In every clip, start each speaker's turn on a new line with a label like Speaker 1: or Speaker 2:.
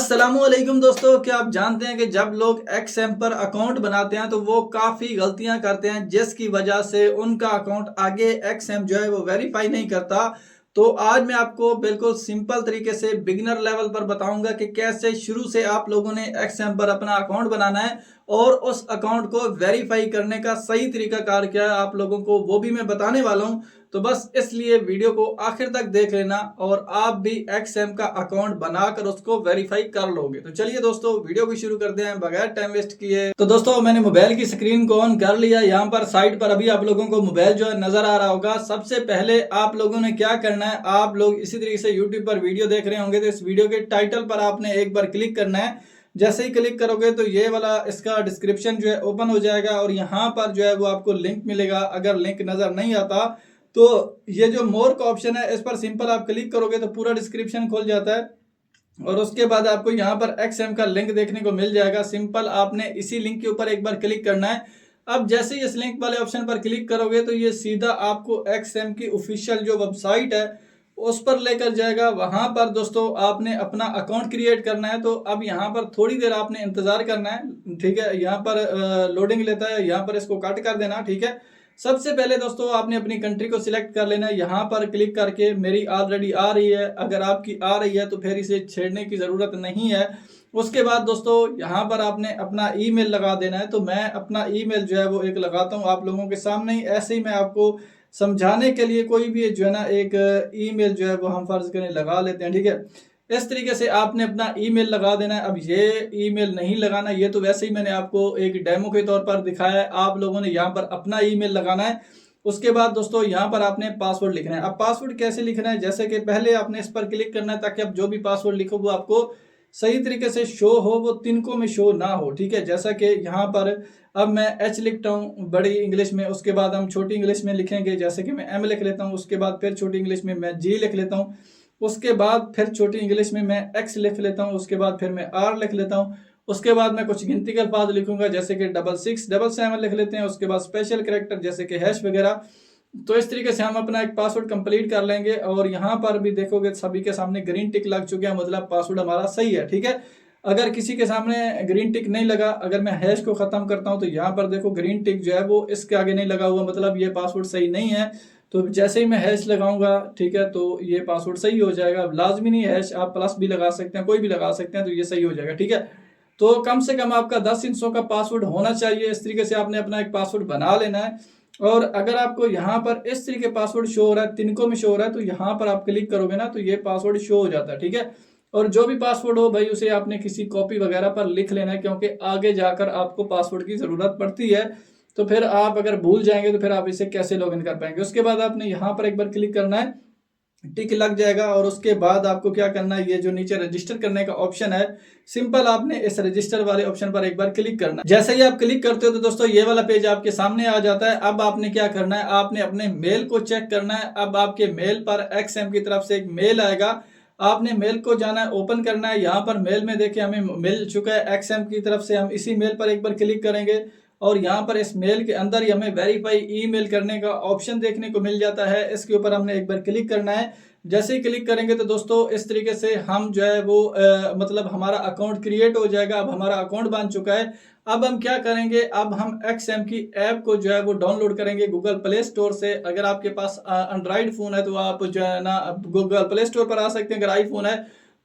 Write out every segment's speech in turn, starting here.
Speaker 1: अस्सलामुअलैकुम दोस्तों, क्या आप जानते हैं कि जब लोग एक्सएम पर अकाउंट बनाते हैं तो वो काफ़ी गलतियां करते हैं जिसकी वजह से उनका अकाउंट आगे एक्सएम जो है वो वेरीफाई नहीं करता। तो आज मैं आपको बिल्कुल सिंपल तरीके से बिगिनर लेवल पर बताऊंगा कि कैसे शुरू से आप लोगों ने एक्सएम पर अपना अकाउंट बनाना है और उस अकाउंट को वेरीफाई करने का सही तरीका कार क्या है आप लोगों को वो भी मैं बताने वाला हूं। तो बस इसलिए वीडियो को आखिर तक देख लेना और आप भी एक्सएम का अकाउंट बनाकर उसको वेरीफाई कर लोगे। तो चलिए दोस्तों वीडियो को शुरू करते हैं बगैर टाइम वेस्ट किए। तो दोस्तों मैंने मोबाइल की स्क्रीन को ऑन कर लिया। यहाँ पर साइड पर अभी आप लोगों को मोबाइल जो है नजर आ रहा होगा। सबसे पहले आप लोगों ने क्या करना है, आप लोग इसी तरीके से यूट्यूब पर वीडियो देख रहे होंगे तो इस वीडियो के टाइटल पर आपने एक बार क्लिक करना है। जैसे ही क्लिक करोगे तो ये वाला इसका डिस्क्रिप्शन जो है ओपन हो जाएगा और यहाँ पर जो है वो आपको लिंक मिलेगा। अगर लिंक नजर नहीं आता तो ये जो मोर का ऑप्शन है इस पर सिंपल आप क्लिक करोगे तो पूरा डिस्क्रिप्शन खुल जाता है और उसके बाद आपको यहाँ पर एक्सएम का लिंक देखने को मिल जाएगा। सिंपल आपने इसी लिंक के ऊपर एक बार क्लिक करना है। अब जैसे ही इस लिंक वाले ऑप्शन पर क्लिक करोगे तो ये सीधा आपको एक्सएम की ऑफिशियल जो वेबसाइट है उस पर लेकर जाएगा। वहां पर दोस्तों आपने अपना अकाउंट क्रिएट करना है। तो अब यहाँ पर थोड़ी देर आपने इंतजार करना है, ठीक है। यहाँ पर लोडिंग लेता है, यहाँ पर इसको कट कर देना, ठीक है। सबसे पहले दोस्तों आपने अपनी कंट्री को सिलेक्ट कर लेना है। यहाँ पर क्लिक करके मेरी ऑलरेडी आ रही है, अगर आपकी आ रही है तो फिर इसे छेड़ने की ज़रूरत नहीं है। उसके बाद दोस्तों यहाँ पर आपने अपना ईमेल लगा देना है। तो मैं अपना ईमेल जो है वो एक लगाता हूँ आप लोगों के सामने ही। ऐसे ही मैं आपको समझाने के लिए कोई भी जो है ना एक ईमेल जो है वो हम फर्ज करें लगा लेते हैं, ठीक है। इस तरीके से आपने अपना ईमेल लगा देना है। अब ये ईमेल नहीं लगाना, ये तो वैसे ही मैंने आपको एक डेमो के तौर पर दिखाया है। आप लोगों ने यहाँ पर अपना ईमेल लगाना है। उसके बाद दोस्तों यहाँ पर आपने पासवर्ड लिखना है। अब पासवर्ड कैसे लिखना है, जैसे कि पहले आपने इस पर क्लिक करना है ताकि आप जो भी पासवर्ड लिखो वो आपको सही तरीके से शो हो, वो तिनकों में शो ना हो, ठीक है। जैसा कि यहाँ पर अब मैं एच लिखता हूँ बड़ी इंग्लिश में, उसके बाद हम छोटी इंग्लिश में लिखेंगे। जैसे कि मैं एम लिख लेता हूँ, उसके बाद फिर छोटी इंग्लिश में मैं जी लिख लेता हूँ, उसके बाद फिर छोटी इंग्लिश में मैं एक्स लिख लेता हूँ, उसके बाद फिर मैं आर लिख लेता हूँ। उसके बाद मैं कुछ गिनती के अल्फाज लिखूंगा जैसे कि 66 77 लिख लेते हैं। उसके बाद स्पेशल कैरेक्टर जैसे कि हैश वगैरह। तो इस तरीके से हम अपना एक पासवर्ड कंप्लीट कर लेंगे और यहाँ पर भी देखोगे सभी के सामने ग्रीन टिक लग चुके हैं, मतलब पासवर्ड हमारा सही है, ठीक है। अगर किसी के सामने ग्रीन टिक नहीं लगा, अगर मैं हैश को खत्म करता हूँ तो यहाँ पर देखो ग्रीन टिक जो है वो इसके आगे नहीं लगा हुआ, मतलब ये पासवर्ड सही नहीं है। तो जैसे ही मैं हैश लगाऊंगा, ठीक है, तो ये पासवर्ड सही हो जाएगा। लाजमी नहीं हैश, आप प्लस भी लगा सकते हैं, कोई भी लगा सकते हैं, तो ये सही हो जाएगा, ठीक है। तो कम से कम आपका 10 इंचों का पासवर्ड होना चाहिए। इस तरीके से आपने अपना एक पासवर्ड बना लेना है। और अगर आपको यहाँ पर इस तरीके पासवर्ड शो हो रहा है, तिनकों में शो हो रहा है, तो यहाँ पर आप क्लिक करोगे ना तो ये पासवर्ड शो हो जाता है, ठीक है। और जो भी पासवर्ड हो भाई उसे आपने किसी कॉपी वगैरह पर लिख लेना है, क्योंकि आगे जाकर आपको पासवर्ड की जरूरत पड़ती है। तो फिर आप अगर भूल जाएंगे तो फिर आप इसे कैसे लॉगिन कर पाएंगे। उसके बाद आपने यहाँ पर एक बार क्लिक करना है, टिक लग जाएगा। और उसके बाद आपको क्या करना है, ये जो नीचे रजिस्टर करने का ऑप्शन है, सिंपल आपने इस रजिस्टर वाले ऑप्शन पर एक बार क्लिक करना है। जैसे ही आप क्लिक करते हो तो दोस्तों ये वाला पेज आपके सामने आ जाता है। अब आपने क्या करना है, आपने अपने मेल को चेक करना है। अब आपके मेल पर एक्सएम की तरफ से एक मेल आएगा, आपने मेल को जाना है, ओपन करना है। यहाँ पर मेल में देखिए हमें मिल चुका है एक्सएम की तरफ से। हम इसी मेल पर एक बार क्लिक करेंगे और यहाँ पर इस मेल के अंदर ही हमें वेरीफाई ईमेल करने का ऑप्शन देखने को मिल जाता है। इसके ऊपर हमने एक बार क्लिक करना है। जैसे ही क्लिक करेंगे तो दोस्तों इस तरीके से हम जो है वो मतलब हमारा अकाउंट क्रिएट हो जाएगा। अब हमारा अकाउंट बन चुका है। अब हम क्या करेंगे, अब हम एक्सएम की ऐप को जो है वो डाउनलोड करेंगे गूगल प्ले स्टोर से। अगर आपके पास एंड्रॉइड फोन है तो आप जो है ना गूगल प्ले स्टोर पर आ सकते हैं। अगर आईफोन है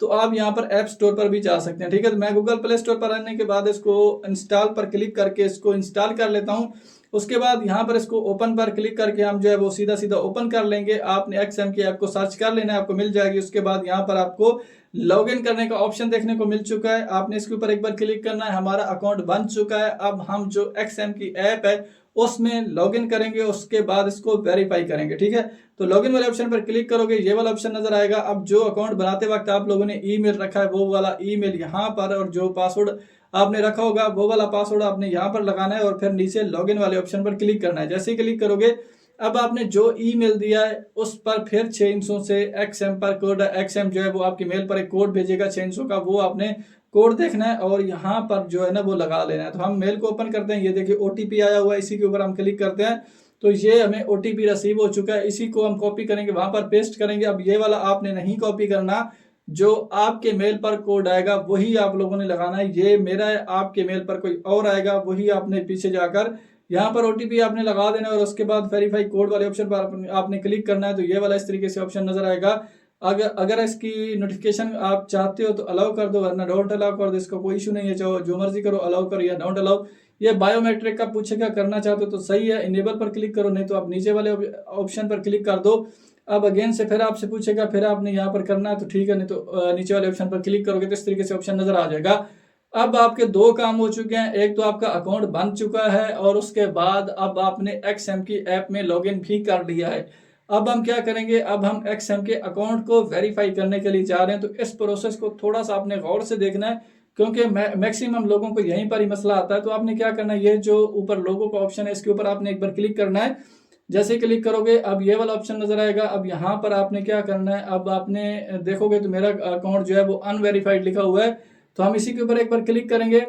Speaker 1: तो आप यहाँ पर ऐप स्टोर पर भी जा सकते हैं, ठीक है। तो मैं गूगल प्ले स्टोर पर आने के बाद इसको इंस्टॉल पर क्लिक करके इसको इंस्टॉल कर लेता हूँ। उसके बाद यहाँ पर इसको ओपन पर क्लिक करके हम जो है वो सीधा सीधा ओपन कर लेंगे। आपने एक्सएम की ऐप को सर्च कर लेना है, आपको मिल जाएगी। उसके बाद यहाँ पर आपको लॉगिन करने का ऑप्शन देखने को मिल चुका है, आपने इसके ऊपर एक बार क्लिक करना है। हमारा अकाउंट बन चुका है। अब हम जो एक्सएम की ऐप है उसमें लॉगिन करेंगे, उसके बाद इसको वेरीफाई करेंगे, ठीक है। तो लॉगिन वाले ऑप्शन पर क्लिक करोगे, ये वाला ऑप्शन नजर आएगा। अब जो अकाउंट बनाते वक्त आप लोगों ने ईमेल रखा है वो वाला ईमेल यहाँ पर, और जो पासवर्ड आपने रखा होगा वो वाला पासवर्ड आपने यहाँ पर लगाना है और फिर नीचे लॉगिन वाले ऑप्शन पर क्लिक करना है। जैसे ही क्लिक करोगे अब आपने जो ईमेल दिया है उस पर फिर 6 इंचों से एक्सएम पर कोड, एक्सएम जो है वो आपकी मेल पर एक कोड भेजेगा 6 इंचों का, वो आपने कोड देखना है और यहाँ पर जो है ना वो लगा लेना है। तो हम मेल को ओपन करते हैं, ये देखिए ओटीपी आया हुआ है, इसी के ऊपर हम क्लिक करते हैं तो ये हमें ओटीपी रिसीव हो चुका है। इसी को हम कॉपी करेंगे, वहां पर पेस्ट करेंगे। अब ये वाला आपने नहीं कॉपी करना, जो आपके मेल पर कोड आएगा वही आप लोगों ने लगाना है। ये मेरा है, आपके मेल पर कोई और आएगा वही आपने पीछे जाकर यहाँ पर ओटीपी आपने लगा देना और उसके बाद वेरीफाई कोड वाले ऑप्शन पर आपने क्लिक करना है। तो ये वाला इस तरीके से ऑप्शन नजर आएगा। अगर इसकी नोटिफिकेशन आप चाहते हो तो अलाउ कर दो, वरना डोंट अलाउ कर दो, इसका कोई इशू नहीं है। चाहो जो मर्जी करो, अलाउ करो या डोंट अलाउ। ये बायोमेट्रिक का पूछेगा, करना चाहते हो तो सही है, इनेबल पर क्लिक करो, नहीं तो आप नीचे वाले ऑप्शन पर क्लिक कर दो। अब अगेन से फिर आपसे पूछेगा, फिर आपने यहाँ पर करना है तो ठीक है, नहीं तो नीचे वाले ऑप्शन पर क्लिक करोगे तो इस तरीके से ऑप्शन नजर आ जाएगा। अब आपके दो काम हो चुके हैं, एक तो आपका अकाउंट बन चुका है और उसके बाद अब आपने एक्सएम की ऐप में लॉगिन भी कर लिया है। अब हम क्या करेंगे, अब हम एक्सएम के अकाउंट को वेरीफाई करने के लिए जा रहे हैं। तो इस प्रोसेस को थोड़ा सा आपने गौर से देखना है, क्योंकि मैक्सिमम लोगों को यहीं पर ही मसला आता है। तो आपने क्या करना है, ये जो ऊपर लोगो का ऑप्शन है इसके ऊपर आपने एक बार क्लिक करना है। जैसे क्लिक करोगे अब ये वाला ऑप्शन नजर आएगा। अब यहाँ पर आपने क्या करना है, अब आपने देखोगे तो मेरा अकाउंट जो है वो अनवेरिफाइड लिखा हुआ है, तो हम इसी के ऊपर एक बार क्लिक करेंगे।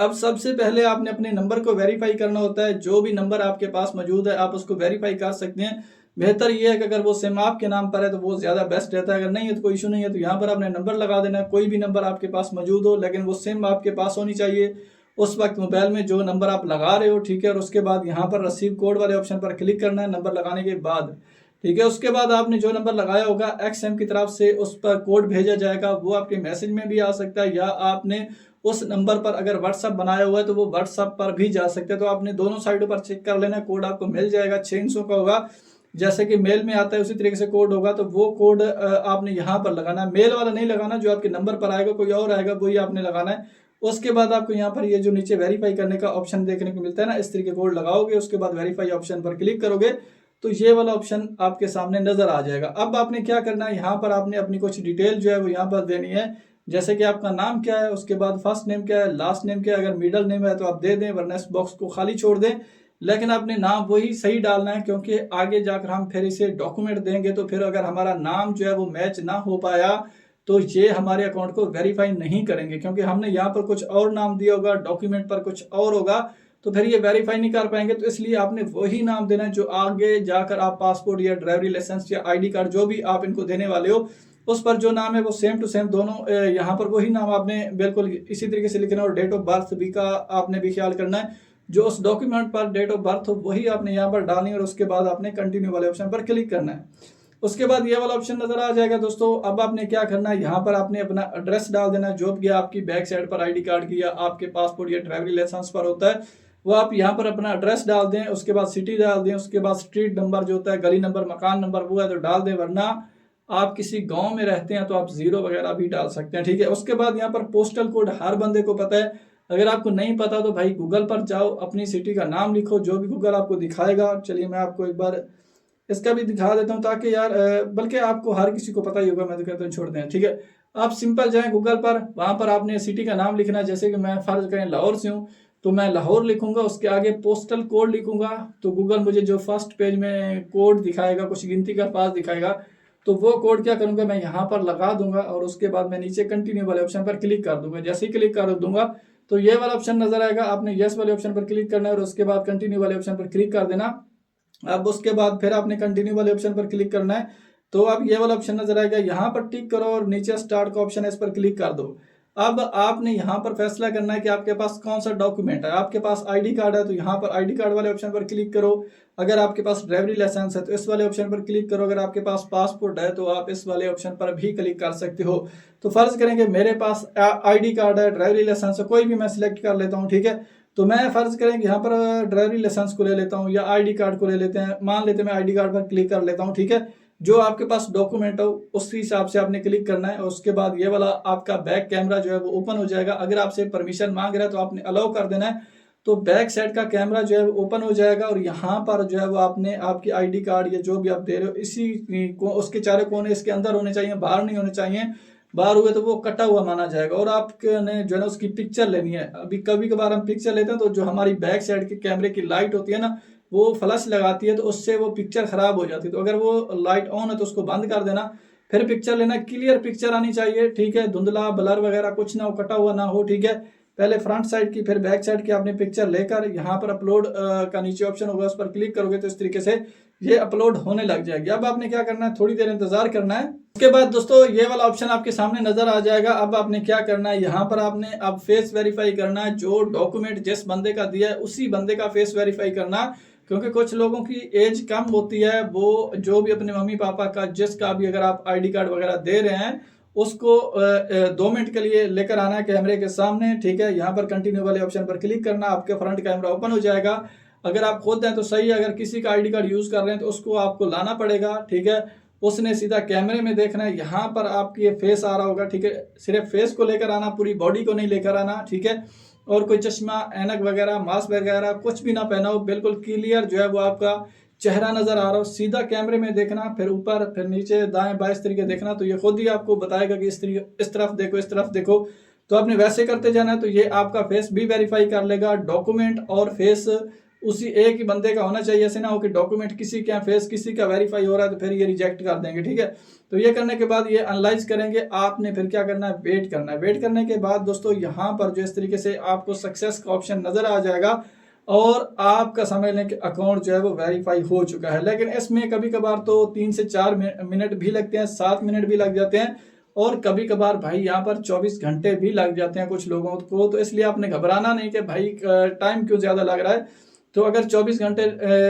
Speaker 1: अब सबसे पहले आपने अपने नंबर को वेरीफाई करना होता है। जो भी नंबर आपके पास मौजूद है आप उसको वेरीफाई कर सकते हैं। बेहतर ये है कि अगर वो सिम आपके नाम पर है तो वो ज्यादा बेस्ट रहता है, अगर नहीं है तो कोई इशू नहीं है। तो यहाँ पर आपने नंबर लगा देना है, कोई भी नंबर आपके पास मौजूद हो, लेकिन वो सिम आपके पास होनी चाहिए उस वक्त मोबाइल में जो नंबर आप लगा रहे हो, ठीक है। और उसके बाद यहाँ पर रिसीव कोड वाले ऑप्शन पर क्लिक करना है नंबर लगाने के बाद, ठीक है। उसके बाद आपने जो नंबर लगाया होगा एक्सएम की तरफ से उस पर कोड भेजा जाएगा, वो आपके मैसेज में भी आ सकता है, या आपने उस नंबर पर अगर व्हाट्सअप बनाया हुआ है तो वो व्हाट्सअप पर भी जा सकते हैं। तो आपने दोनों साइडों पर चेक कर लेना, कोड आपको मिल जाएगा। 6 अंकों का होगा, जैसे कि मेल में आता है उसी तरीके से कोड होगा। तो वो कोड आपने यहाँ पर लगाना है, मेल वाला नहीं लगाना, जो आपके नंबर पर आएगा कोई और आएगा वही आपने लगाना है। उसके बाद आपको यहाँ पर ये जो नीचे वेरीफाई करने का ऑप्शन देखने को मिलता है ना, इस तरीके कोड लगाओगे, उसके बाद वेरीफाई ऑप्शन पर क्लिक करोगे तो ये वाला ऑप्शन आपके सामने नजर आ जाएगा। अब आपने क्या करना है, यहाँ पर आपने अपनी कुछ डिटेल जो है वो यहाँ पर देनी है, जैसे कि आपका नाम क्या है, उसके बाद फर्स्ट नेम क्या है, लास्ट नेम क्या है, अगर मिडल नेम है तो आप दे दें, वरना इस बॉक्स को खाली छोड़ दें। लेकिन आपने नाम वही सही डालना है, क्योंकि आगे जाकर हम फिर इसे डॉक्यूमेंट देंगे तो फिर अगर हमारा नाम जो है वो मैच ना हो पाया तो ये हमारे अकाउंट को वेरीफाई नहीं करेंगे, क्योंकि हमने यहाँ पर कुछ और नाम दिया होगा, डॉक्यूमेंट पर कुछ और होगा, तो फिर ये वेरीफाई नहीं कर पाएंगे। तो इसलिए आपने वही नाम देना है जो आगे जाकर आप पासपोर्ट या ड्राइवरी लाइसेंस या आईडी कार्ड जो भी आप इनको देने वाले हो उस पर जो नाम है वो सेम टू सेम दोनों यहाँ पर वही नाम आपने बिल्कुल इसी तरीके से लिखना है। और डेट ऑफ बर्थ भी का आपने भी ख्याल करना है, जो उस डॉक्यूमेंट पर डेट ऑफ बर्थ हो वही आपने यहाँ पर डालनी है। और उसके बाद आपने कंटिन्यू वाले ऑप्शन पर क्लिक करना है। उसके बाद ये वाला ऑप्शन नजर आ जाएगा दोस्तों। अब आपने क्या करना है, यहाँ पर आपने अपना एड्रेस डाल देना, जो भी आपकी बैक साइड पर आईडी कार्ड की या आपके पासपोर्ट या ड्राइवरी लाइसेंस पर होता है वो आप यहाँ पर अपना एड्रेस डाल दें। उसके बाद सिटी डाल दें, उसके बाद स्ट्रीट नंबर जो होता है, गली नंबर, मकान नंबर वो है तो डाल दें, वरना आप किसी गांव में रहते हैं तो आप 0 वगैरह भी डाल सकते हैं, ठीक है। उसके बाद यहाँ पर पोस्टल कोड हर बंदे को पता है, अगर आपको नहीं पता तो भाई गूगल पर जाओ, अपनी सिटी का नाम लिखो, जो भी गूगल आपको दिखाएगा। चलिए मैं आपको एक बार इसका भी दिखा देता हूँ, ताकि यार बल्कि आपको हर किसी को पता ही होगा, मैं तो कहता हूँ छोड़ दें, ठीक है। आप सिंपल जाएं गूगल पर, वहां पर आपने सिटी का नाम लिखना है। जैसे कि मैं फर्ज करें लाहौर से हूँ तो मैं लाहौर लिखूंगा, उसके आगे पोस्टल कोड लिखूंगा, तो गूगल मुझे जो फर्स्ट पेज में कोड दिखाएगा, कुछ गिनती का पास दिखाएगा, तो वो कोड क्या करूंगा मैं यहाँ पर लगा दूंगा और उसके बाद मैं नीचे कंटिन्यू वाले ऑप्शन पर क्लिक कर दूंगा। जैसे ही क्लिक कर दूंगा तो ये वाला ऑप्शन नजर आएगा, आपने यस वाले ऑप्शन पर क्लिक करना है और उसके बाद कंटिन्यू वाले ऑप्शन पर क्लिक कर देना। अब उसके बाद फिर आपने कंटिन्यू वाले ऑप्शन पर क्लिक करना है, तो अब ये वाला ऑप्शन नजर आएगा, यहाँ पर टिक करो और नीचे स्टार्ट का ऑप्शन है इस पर क्लिक कर दो। अब आपने यहाँ पर फैसला करना है कि आपके पास कौन सा डॉक्यूमेंट है। आपके पास आईडी कार्ड है तो यहाँ पर आईडी कार्ड वाले ऑप्शन पर क्लिक करो, अगर आपके पास ड्राइवरी लाइसेंस है तो इस वाले ऑप्शन पर क्लिक करो, अगर आपके पास पासपोर्ट है तो आप इस वाले ऑप्शन पर भी क्लिक कर सकते हो। तो फर्ज करेंगे मेरे पास आईडी कार्ड है, ड्राइवरी लाइसेंस है, कोई भी मैं सिलेक्ट कर लेता हूँ, ठीक है। तो मैं फर्ज करेंगे यहाँ पर ड्राइवरी लाइसेंस को ले लेता हूँ या आईडी कार्ड को ले लेते हैं, मान लेते हैं मैं आईडी कार्ड पर क्लिक कर लेता हूँ, ठीक है। जो आपके पास डॉक्यूमेंट हो उस हिसाब से आपने क्लिक करना है। और उसके बाद ये वाला आपका बैक कैमरा जो है वो ओपन हो जाएगा, अगर आपसे परमिशन मांग रहा है तो आपने अलाउ कर देना है, तो बैक साइड का कैमरा जो है वो ओपन हो जाएगा। और यहाँ पर जो है वो आपने आपकी आईडी कार्ड या जो भी आप दे रहे हो इसी को उसके चारों कोने इसके अंदर होने चाहिए, बाहर नहीं होने चाहिए, बाहर हुए तो वो कटा हुआ माना जाएगा। और आपने जो है ना उसकी पिक्चर लेनी है। अभी कभी कभार हम पिक्चर लेते हैं तो जो हमारी बैक साइड के कैमरे की लाइट होती है ना वो फ्लैश लगाती है, तो उससे वो पिक्चर खराब हो जाती है। तो अगर वो लाइट ऑन है तो उसको बंद कर देना, फिर पिक्चर लेना, क्लियर पिक्चर आनी चाहिए, ठीक है, धुंधला ब्लर वगैरह कुछ ना हो, कटा हुआ ना हो, ठीक है। पहले फ्रंट साइड की फिर बैक साइड की आपने पिक्चर लेकर यहाँ पर अपलोड का नीचे ऑप्शन होगा उस पर क्लिक करोगे तो इस तरीके से ये अपलोड होने लग जाएगी। अब आपने क्या करना है, थोड़ी देर इंतजार करना है, उसके बाद दोस्तों ये वाला ऑप्शन आपके सामने नजर आ जाएगा। अब आपने क्या करना है, यहाँ पर आपने अब फेस वेरीफाई करना है। जो डॉक्यूमेंट जिस बंदे का दिया है उसी बंदे का फेस वेरीफाई करना, क्योंकि कुछ लोगों की एज कम होती है, वो जो भी अपने मम्मी पापा का जिसका भी अगर आप आईडी कार्ड वगैरह दे रहे हैं उसको 2 मिनट के लिए लेकर आना है कैमरे के सामने, ठीक है। यहाँ पर कंटिन्यू वाले ऑप्शन पर क्लिक करना, आपके फ्रंट कैमरा ओपन हो जाएगा। अगर आप खुद हैं तो सही है, अगर किसी का आईडी कार्ड यूज कर रहे हैं तो उसको आपको लाना पड़ेगा, ठीक है। उसने सीधा कैमरे में देखना है, यहाँ पर आपकी ये फेस आ रहा होगा, ठीक है। सिर्फ फेस को लेकर आना, पूरी बॉडी को नहीं लेकर आना, ठीक है। और कोई चश्मा ऐनक वगैरह मास्क वगैरह कुछ भी ना पहना हो, बिल्कुल क्लियर जो है वो आपका चेहरा नजर आ रहा हो, सीधा कैमरे में देखना, फिर ऊपर फिर नीचे दाएं बाएं इस तरीके देखना, तो ये खुद ही आपको बताएगा कि इस तरफ देखो इस तरफ देखो। तो आपने वैसे करते जाना है, तो ये आपका फेस भी वेरीफाई कर लेगा। डॉक्यूमेंट और फेस उसी एक ही बंदे का होना चाहिए, ऐसे ना हो कि डॉक्यूमेंट किसी का फेस किसी का वेरीफाई हो रहा है तो फिर ये रिजेक्ट कर देंगे, ठीक है। तो ये करने के बाद ये एनालाइज करेंगे, आपने फिर क्या करना है, वेट करना है। वेट करने के बाद दोस्तों यहाँ पर जो इस तरीके से आपको सक्सेस का ऑप्शन नजर आ जाएगा और आपका समझ लें कि अकाउंट जो है वो वेरीफाई हो चुका है। लेकिन इसमें कभी कभार तो 3 से 4 मिनट भी लगते हैं, 7 मिनट भी लग जाते हैं, और कभी कभार भाई यहाँ पर 24 घंटे भी लग जाते हैं कुछ लोगों को। तो इसलिए आपने घबराना नहीं कि भाई टाइम क्यों ज्यादा लग रहा है। तो अगर 24 घंटे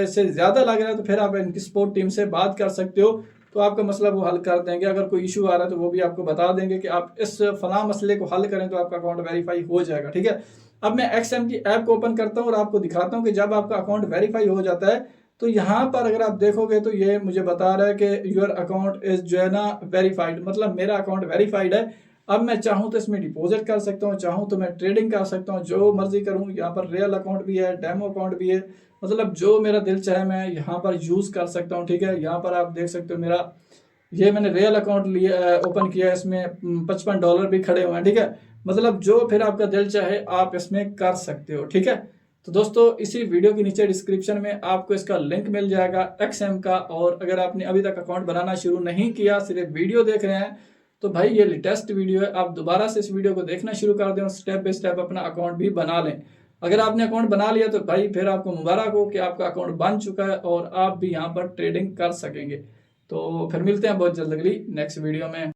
Speaker 1: से ज़्यादा लग रहा है तो फिर आप इनकी सपोर्ट टीम से बात कर सकते हो, तो आपका मसला वो हल कर देंगे। अगर कोई इशू आ रहा है तो वो भी आपको बता देंगे कि आप इस फलां मसले को हल करें तो आपका अकाउंट वेरीफाई हो जाएगा, ठीक है। अब मैं XM की ऐप को ओपन करता हूँ और आपको दिखाता हूँ कि जब आपका अकाउंट वेरीफाई हो जाता है तो यहाँ पर अगर आप देखोगे तो ये मुझे बता रहा है कि योर अकाउंट इज जो है ना वेरीफाइड, मतलब मेरा अकाउंट वेरीफाइड है। अब मैं चाहूँ तो इसमें डिपॉजिट कर सकता हूँ, चाहूँ तो मैं ट्रेडिंग कर सकता हूँ, जो मर्जी करूँ। यहाँ पर रियल अकाउंट भी है, डेमो अकाउंट भी है, मतलब जो मेरा दिल चाहे मैं यहाँ पर यूज़ कर सकता हूँ, ठीक है। यहाँ पर आप देख सकते हो मेरा ये मैंने रियल अकाउंट लिया ओपन किया, इसमें $55 भी खड़े हुए हैं, ठीक है। मतलब जो फिर आपका दिल चाहे आप इसमें कर सकते हो, ठीक है। तो दोस्तों इसी वीडियो के नीचे डिस्क्रिप्शन में आपको इसका लिंक मिल जाएगा XM का। और अगर आपने अभी तक अकाउंट बनाना शुरू नहीं किया, सिर्फ वीडियो देख रहे हैं, तो भाई ये लेटेस्ट वीडियो है, आप दोबारा से इस वीडियो को देखना शुरू कर दें और स्टेप बाय स्टेप अपना अकाउंट भी बना लें। अगर आपने अकाउंट बना लिया तो भाई फिर आपको मुबारक हो कि आपका अकाउंट बन चुका है और आप भी यहाँ पर ट्रेडिंग कर सकेंगे। तो फिर मिलते हैं बहुत जल्द अगली नेक्स्ट वीडियो में।